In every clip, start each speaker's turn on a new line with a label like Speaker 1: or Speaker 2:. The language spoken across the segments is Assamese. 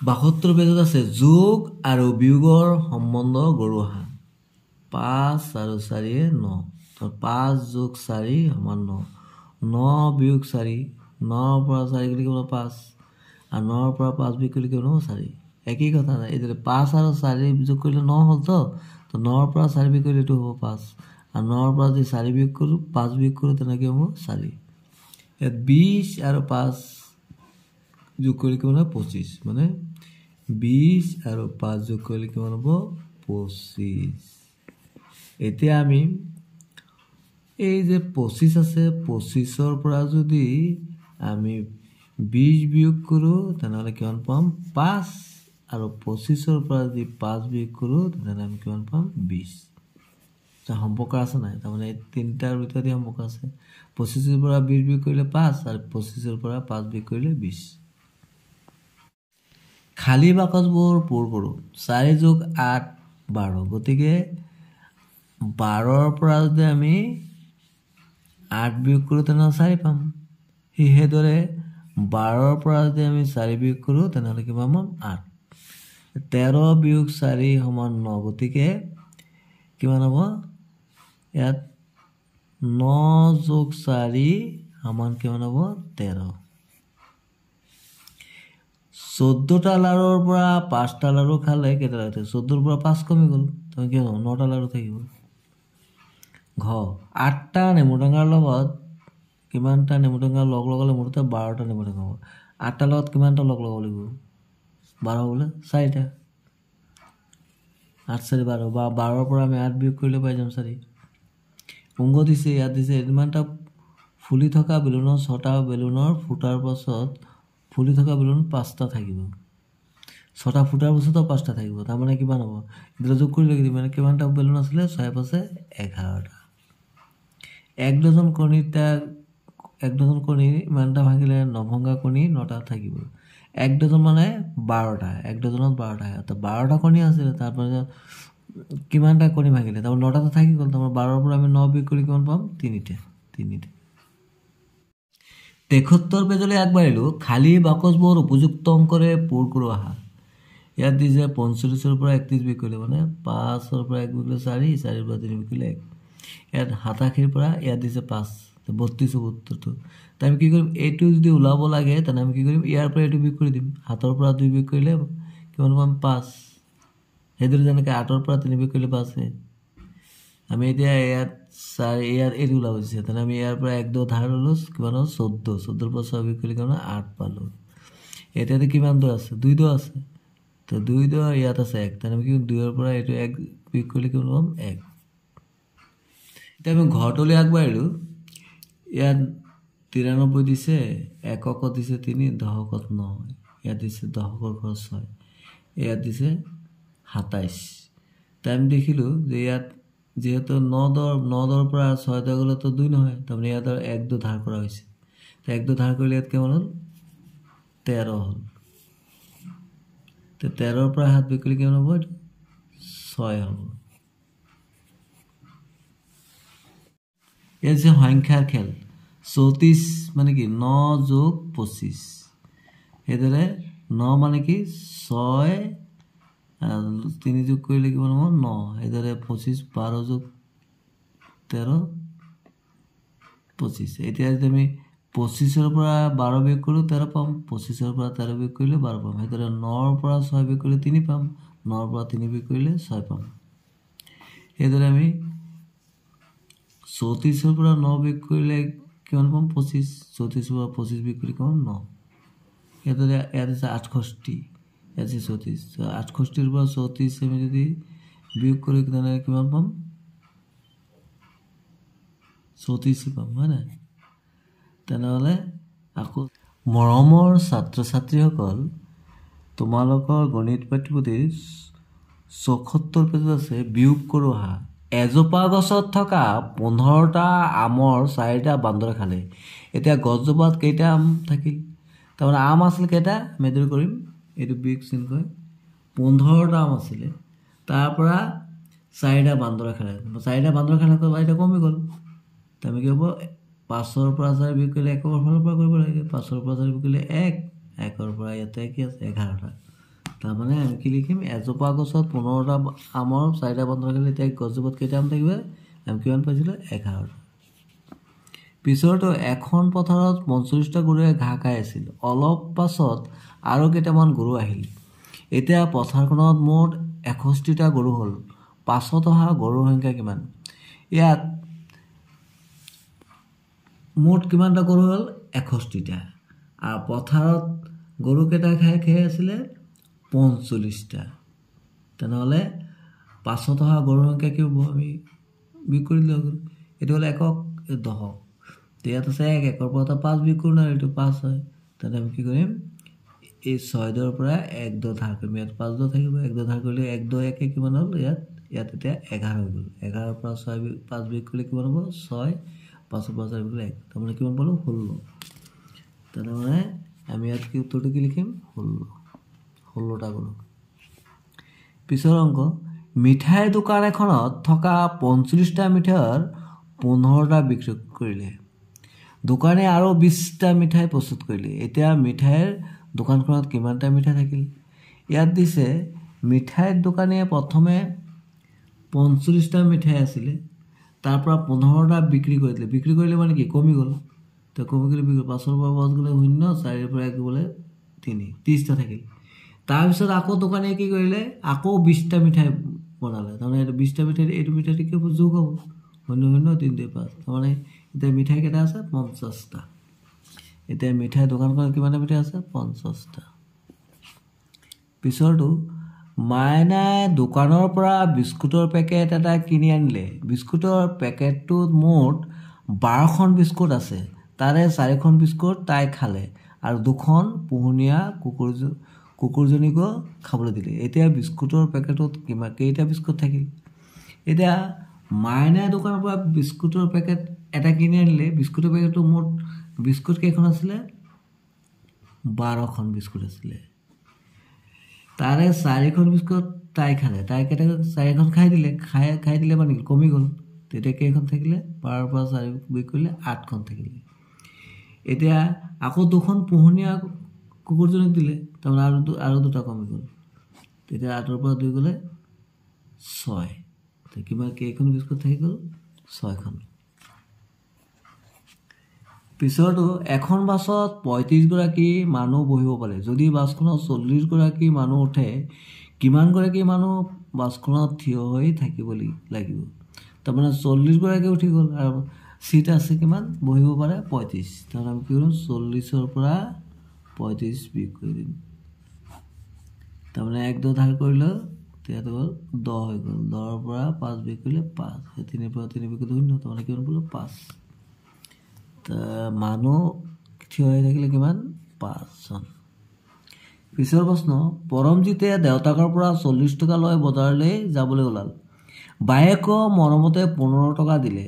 Speaker 1: 72 পেজত আছে যোগ আৰু বিয়োগৰ সম্বন্ধ গঢ়োৱা 5 আৰু 4 9 তো 5 যোগ 4 সমান 9 9 বিয়োগ 4 9 পৰা 4 গ'লে কিমান 5 আৰু 9 পৰা 5 বিয়োগ কৰিলে কিমান 4 একই কথা না এই 5 আৰু 4 যোগ কৰিলে 9 হ'ল তো 9 পৰা 4 বিয়োগ কৰিলে এইটো হ'ব 5 আৰু 9 পৰা যদি 4 বিয়োগ কৰো 5 বিয়োগ কৰো তেনে কি হ'ব 4 ইয়াত 20 আৰু 5 যোগ কৰিলে কিমান 25 মানে 20 আৰু 5 যোগ কৰিলে কিমান হ'ব 25 এতিয়া আমি এই যে 25 আছে 25ৰ পৰা যদি আমি 20 বিয়োগ কৰো তেনহলে কিমান পাম 5 আৰু 25ৰ পৰা যদি 5 বিয়োগ কৰো তেনহলে আমি কিমান পাম 20 তা সম্পৰ্ক আছে নাই তাৰ মানে তিনটাৰ ভিতৰতে সম্পৰ্ক আছে 25ৰ পৰা 20 বিয়োগ কৰিলে 5 আৰু 25ৰ পৰা 5 বিয়োগ কৰিলে 20 খালি বাকচবোৰ পূৰ কৰো 4 যোগ 8 12 গতিকে 12ৰ পৰা যদি আমি 8 বিয়োগ কৰো তেনহলে 4 পাম হেদৰে 12ৰ পৰা যদি আমি 4 বিয়োগ কৰো তেনহলে কি পাম 8 13 বিয়োগ 4 সমান 9 গতিকে কিমান হ'ব ইয়াত 9 যোগ 4 সমান কিমান হ'ব 13 14টা লাৰুৰ পৰা 5টা লাৰু খালে কেইটা লাগে 14ৰ পৰা 5 কমি গ'ল তো কি হ'ব 9টা লাৰু থাকিব ঘ 8টা নেমু টেঙাৰ লগত কিমানটা নেমু টেঙা লগ লগালে মুঠতে 12টা নেমু টেঙা হ'ব 8টা লগত কিমানটা লগ লগাব লাগিব 12 হ'লে 4টা 8 4 12 বা 12ৰ পৰা আমি 8 বিয়োগ কৰিলে পাই যাম 4 অংগ দিছে ইয়াত দিছে ইমানটা ফুলি থকা বেলুনৰ 6টা বেলুনৰ ফুটাৰ পাছত ফুলি থকা বেলুন 5টা থাকিব 6টা ফুটাৰ পাছত 5টা থাকিব তাৰ মানে কিমান হ'ব এটা যোগ কৰিলে কি মানে কিমানটা বেলুন আছিল 6 পাছে 11টা এক ডজন কণী ইমানটা ভাঙিলে নভঙ্গা কণী 9টা থাকিব এক ডজন মানে 12টা এক ডজনত 12টা তো 12টা কণী আছিল তাৰপৰা কিমানটা কণী ভাঙিলে তাৰ 9টা থাকি গ'ল তাৰ 12ৰ পৰা আমি 9 বিয়োগ কৰি কিমান পাম 3টা 73 পেজলৈ আগবাঢ়িলো খালি বাকচবোৰ উপযুক্ত অংকৰে পূৰ কৰো আহা ইয়াত দিছে 45ৰ পৰা 31 বিয়োগ কৰিলে মানে 5ৰ পৰা 1 বিয়োগ কৰিলে 4 4ৰ পৰা 3 বিয়োগ কৰিলে 1 ইয়াত 87ৰ পৰা ইয়াত দিছে 5 32 উত্তৰটো তাই আমি কি কৰিম এইটো যদি ওলাব লাগে তেনে আমি কি কৰিম ইয়াৰ পৰা এইটো বিয়োগ কৰি দিম 7ৰ পৰা 2 বিয়োগ কৰিলে কিমান পাম 5 হেদৰ যেনেকৈ 8ৰ পৰা 3 বিয়োগ কৰিলে 5 আমি এতিয়া ইয়াত 4 ইয়াৰ এইটো ওলাব দিছে তেনে আমি ইয়াৰ পৰা 1 2 ধাৰ ললো কিমান 14ৰ পৰা 6 বিয়োগ কৰিলে কিমান 8 পালো এতিয়াতে কিমান দৰ আছে 2 দৰ আছে তো 2 দৰ ইয়াত আছে 1 তেনে আমি কি 2ৰ পৰা এইটো 1 বিয়োগ কৰিলে কিমান পাম 1 এতিয়া আমি ঘৰটোলৈ আগবাঢ়িলো ইয়াত 93 দিছে এককত দিছে 3 দশকত 9 ইয়াত দিছে দশকৰ ঘৰ 6 ইয়াত দিছে 27 টাইম দেখিলো যে ইয়াত যেহেতু 9 দৰ পৰা 6 দৰ গলে তো 2 নহয় তাৰমানে ইয়াত 1 2 ধাৰ কৰা হৈছে তো 1 2 ধাৰ কৰিলে ইয়াত কিমান হ'ল 13 হ'ল তো 13ৰ পৰা 7 বিয়োগ কৰিলে কিমান হ'ব 6 হ'ব ইয়াত যে সংখ্যাৰ খেল 34 মানে কি 9 যোগ 25 হেদৰে 9 মানে কি 6 3 যোগ কৰিলে কিমান হ'ব 9 হেদৰে 25 12 যোগ 13 25 এতিয়া যদি আমি 25ৰ পৰা 12 বিয়োগ কৰো 13 পাম 25ৰ পৰা 13 বিয়োগ কৰিলে 12 পাম হেদৰে 9ৰ পৰা 6 বিয়োগ কৰিলে 3 পাম 9ৰ পৰা 3 বিয়োগ কৰিলে 6 পাম হেদৰে আমি 34ৰ পৰা 9 বিয়োগ কৰিলে কিমান পাম 25 34ৰ পৰা 25 বিয়োগ কৰিলে কিমান 9 হেদৰে ইয়াত আছে 68 ইয়াত আছে 34 68ৰ পৰা 34 আমি যদি বিয়োগ কৰি তেনে কিমান পাম 34 পাম হয় না তেনেহলে আকৌ মৰমৰ ছাত্ৰ ছাত্ৰীসকল তোমালোকৰ গণিত পাঠ্যপুথিৰ 74 পেজত আছে বিয়োগ কৰো আহা এজোপা গছত থকা 15টা আমৰ 4টা বান্দৰে খালে এতিয়া গছজোপাত কেইটা আম থাকিল তাৰমানে আম আছিল কেইটা মেজৰ কৰিম এইটো বিগ চিন কয় 15টা আম আছিল তাৰ পৰা 4টা বান্দৰে খালে 4টা বান্দৰে খালে তো এটা কমি গ'ল তুমি কি হ'ব 5ৰ পৰা 4 বিয়োগ কৰিলে 1ৰ ফালৰ পৰা কৰিব লাগে 5ৰ পৰা 4 বিয়োগ কৰিলে 1 1ৰ পৰা ইয়াতে কি আছে 11টা তাৰমানে আমি কি লিখিম এজোপা গছত 15টা আমৰ 4টা বন্ধ ৰাখিলে এতিয়া গছজোপাত কেইটা আম থাকিব আমি কিমান পাইছিলোঁ 11টা পিছৰটো এখন পথাৰত 45টা গৰুৱে ঘাঁহ খাই আছিল অলপ পাছত আৰু কেইটামান গৰু আহিল এতিয়া পথাৰখনত মুঠ 61টা গৰু হ'ল পাছত অহা গৰুৰ সংখ্যা কিমান ইয়াত মুঠ কিমানটা গৰু হ'ল 61টা আৰু পথাৰত গৰু কেইটা খাই আছিলে 45টা তেনেহ'লে পাছত অহা গৰুৰ সংখ্যা কি হ'ব আমি বিয়োগ কৰি দিলে হ'ল এইটো হ'ল একক দশক ইয়াত আছে 1 1ৰ পৰা 5 বিয়োগ কৰোঁ না এইটো 5 হয় তেনে আমি কি কৰিম এই 6 ৰ পৰা 1 10 ধাৰ কৰিম ইয়াত 5 10 থাকিব 1 10 ধাৰ কৰিলে 1 10 1 কিমান হ'ল ইয়াত এতিয়া 11 হৈ গ'ল 11ৰ পৰা 6 5 বিয়োগ কৰিলে কিমান হ'ব 6 5ৰ পৰা 4 বিয়োগ কৰিলে 1 তাৰমানে কিমান পালোঁ 16 তেনেহ'লে আমি ইয়াত কি উত্তৰটো কি লিখিম 16টা গৰু পিছৰ অংক মিঠাইৰ দোকান এখনত থকা 45টা মিঠাইৰ 15টা বিক্ৰী কৰিলে দোকানে আৰু 20টা মিঠাই প্ৰস্তুত কৰিলে এতিয়া মিঠাইৰ দোকানখনত কিমানটা মিঠাই থাকিল ইয়াত দিছে মিঠাইৰ দোকানে প্ৰথমে 45টা মিঠাই আছিলে তাৰ পৰা 15টা বিক্ৰী কৰিলে মানে কি কমি গ'ল তো কমি গ'লে 5ৰ পৰা 5 গ'লে 0 4ৰ পৰা 1 গ'লে 3 30টা থাকিল তাৰপিছত আকৌ দোকানে কি কৰিলে আকৌ 20টা মিঠাই বনালে তাৰমানে 20টা মিঠাই এইটো মিঠাইটো কি যোগ হ'ব 0 0 3 2 5 তাৰমানে এতিয়া মিঠাই কেইটা আছে 50টা এতিয়া মিঠাই দোকানখনত কিমানটা মিঠাই আছে 50টা পিছৰটো মাইনাই দোকানৰ পৰা বিস্কুটৰ পেকেট এটা কিনি আনিলে বিস্কুটৰ পেকেটটোত মুঠ 12খন বিস্কুট আছে তাৰে 4খন বিস্কুট তাই খালে আৰু 2খন পোহনীয়া কুকুৰজনীকো খাবলৈ দিলে এতিয়া বিস্কুটৰ পেকেটত কেইটা বিস্কুট থাকিল এতিয়া মাইনাই দোকানৰ পৰা বিস্কুটৰ পেকেট এটা কিনি আনিলে বিস্কুটৰ পেকেটটো মুঠ বিস্কুট কেইখন আছিলে 12খন বিস্কুট আছিলে তাৰে 4খন বিস্কুট তাই খালে তাই কেইটা 4খন খাই দিলে মানে কমি গ'ল তেতিয়া কেইখন থাকিলে 12ৰ পৰা 4 বিয়োগ কৰিলে 8খন থাকিলে এতিয়া আকৌ 2খন পোহনীয়া কুকুৰজনীক দিলে তাৰমানে আৰু 2টা কমি গ'ল তেতিয়া 8ৰ পৰা 2 গ'লে 6 কিমান কেইখন বিস্কুট থাকি গ'ল 6খন পিছৰটো এখন বাছত 35গৰাকী মানুহ বহিব পাৰে যদি বাছখনত 40গৰাকী মানুহ উঠে কিমান গৰাকী মানুহ বাছখনত থিয় হৈ থাকিব লাগিব তাৰমানে 40গৰাকী উঠি গ'ল আৰু সিট আছে কিমান বহিব পাৰে 35 তাৰমানে আমি কি কৰিম 40ৰ পৰা 35 বিয়োগ কৰি দিম তাৰমানে 1 10 ধাৰ কৰিলে তেতিয়াতো হ'ল 10 হৈ গ'ল 10ৰ পৰা 5 বিয়োগ কৰিলে 5 3ৰ পৰা 3 বিয়োগ কৰিলে 0 তাৰমানে কিমান পালোঁ 5 মানুহ থিয় হৈ থাকিলে কিমান 5জন পিছৰ প্ৰশ্ন পৰমজিতে দেউতাকৰ পৰা 40 টকা লৈ বজাৰলৈ যাবলৈ ওলাল বায়েকক মৰমতে 15 টকা দিলে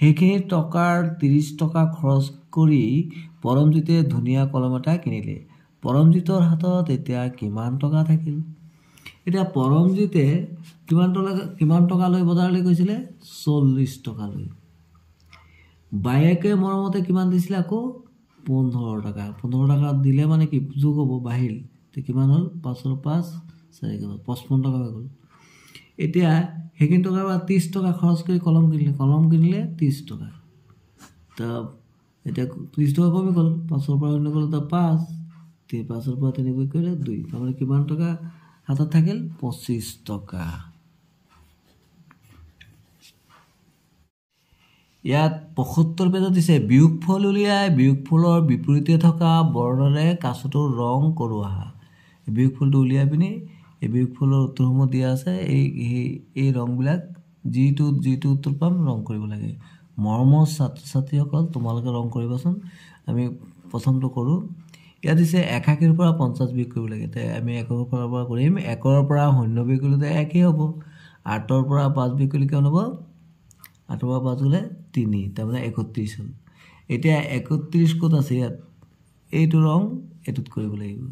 Speaker 1: সেইখিনি টকাৰ 30 টকা খৰচ কৰি পৰমজিতে ধুনীয়া কলম এটা কিনিলে পৰমজিতৰ হাতত এতিয়া কিমান টকা থাকিল এতিয়া পৰমজিতে কিমান টকা লৈ বজাৰলৈ গৈছিলে 40 টকা লৈ বায়েকে মৰমতে কিমান দিছিলে আকৌ 15 টকা দিলে মানে কি যোগ হ'ব বাহিল তে কিমান হ'ল 5ৰ 5 4 গ'ল 55 টকা হৈ গ'ল এতিয়া সেইখিনি টকাৰ পৰা 30 টকা খৰচ কৰি কলম কিনিলে 30 টকা তা এতিয়া 30 টকা কমি গ'ল 5ৰ পৰা 0 গ'ল তা 5 5ৰ পৰা 3 বিয়োগ কৰিলে 2 তাৰমানে কিমান টকা হাতত থাকিল 25 টকা ইয়াত 75 পেজত দিছে বিয়োগফল উলিয়াই বিয়োগফলৰ বিপৰীতে থকা বৰ্ণৰে কাছটোৰ ৰং কৰোৱা বিয়োগফলটো উলিয়াই পিনি এই বিয়োগফলৰ উত্তৰসমূহ দিয়া আছে এই ৰংবিলাক যিটো উত্তৰ পাম ৰং কৰিব লাগে মৰমৰ ছাত্ৰ ছাত্ৰীসকল তোমালোকে ৰং কৰিবাচোন আমি প্ৰথমটো কৰোঁ ইয়াত দিছে 81ৰ পৰা 50 বিয়োগ কৰিব লাগে তে আমি 1ৰ পৰা কৰিম 1ৰ পৰা 0 বিয়োগ কৰিলে 1 হ'ব 8ৰ পৰা 5 বিয়োগ কৰিলে কিমান হ'ব 8ৰ পৰা 5 গ'লে 3 তাৰমানে 31 হ'ল এতিয়া 31 ক'ত আছে ইয়াত এইটো ৰং এটুত কৰিব লাগিব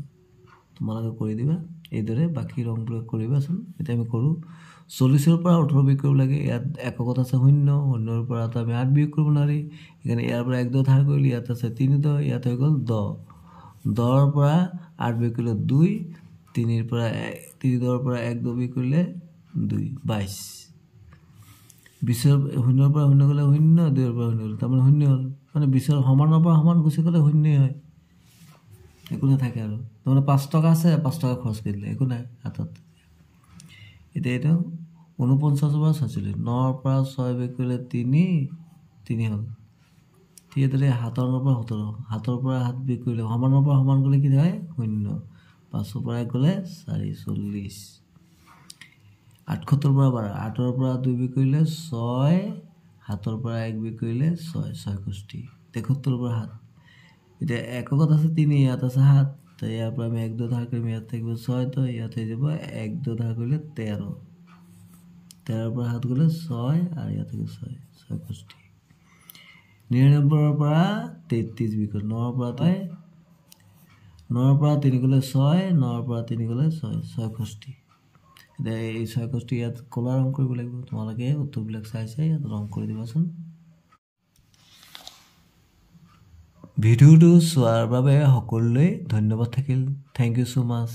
Speaker 1: তোমালোকে কৰি দিবা এইদৰে বাকি ৰংবোৰ কৰিবাচোন এতিয়া আমি কৰোঁ 40ৰ পৰা 18 বিয়োগ কৰিব লাগে ইয়াত এককত আছে 0 0ৰ পৰা আমি 8 বিয়োগ কৰিব নোৱাৰি এখানে ইয়াৰ পৰা 1 10 ধাৰ কৰিলে ইয়াত আছে 3 10 ইয়াত হৈ গ'ল 10 10ৰ পৰা 8 বিয়োগ কৰিলে 2 3 পৰা 3 পৰা 1 2 কৰিলে 2 22 20 0 পৰা 0 গ'লে 0 2 পৰা 0 গ'লে তাৰমানে 0 হ'ল মানে 20 সমানৰ পৰা সমান গুচি গ'লে 0 হয় একো নাথাকে আৰু তাৰমানে 5 টকা আছে 5 টকা খৰচ কৰি দিলে একো নাই হাতত এতিয়া এইটো 49 পৰা 46 9 পৰা 6 বিয়োগ কৰিলে 3 হ'ল ঠিক আছে হাতৰ পৰা 17 হাতৰ পৰা হাত বিয়োগ কৰিলে সমানৰ পৰা সমান গ'লে কি হয় 0 5 পৰা 1 গ'লে 440 78 পৰা 12 8 পৰা 2 বিয়োগ কৰিলে 6 হাতৰ পৰা 1 বিয়োগ কৰিলে 6 66 73 পৰা 7 এতিয়া এককত আছে 3 ইয়াত আছে 7 তো ইয়াৰ পৰা আমি 1 2 ধাৰ কৰিম ইয়াত থাকিব 6 তো ইয়াত হৈ যাব 1 2 ধাৰ কৰিলে 13 13 পৰা 7 গ'লে 6 আৰু ইয়াত থাকিব 6 66 99 পৰা 33 বিয়োগ 9 পৰা 9 পৰা 3 গ'লে 6 9 পৰা 3 গ'লে 6 66 এতিয়া এই 66 ইয়াত কলা ৰং কৰিব লাগিব তোমালোকে উত্তৰবিলাক চাইছে ইয়াত ৰং কৰি দিবাচোন ভিডিঅ'টো চোৱাৰ বাবে সকলোলৈ ধন্যবাদ থাকিল থ্যাংক ইউ সো মাচ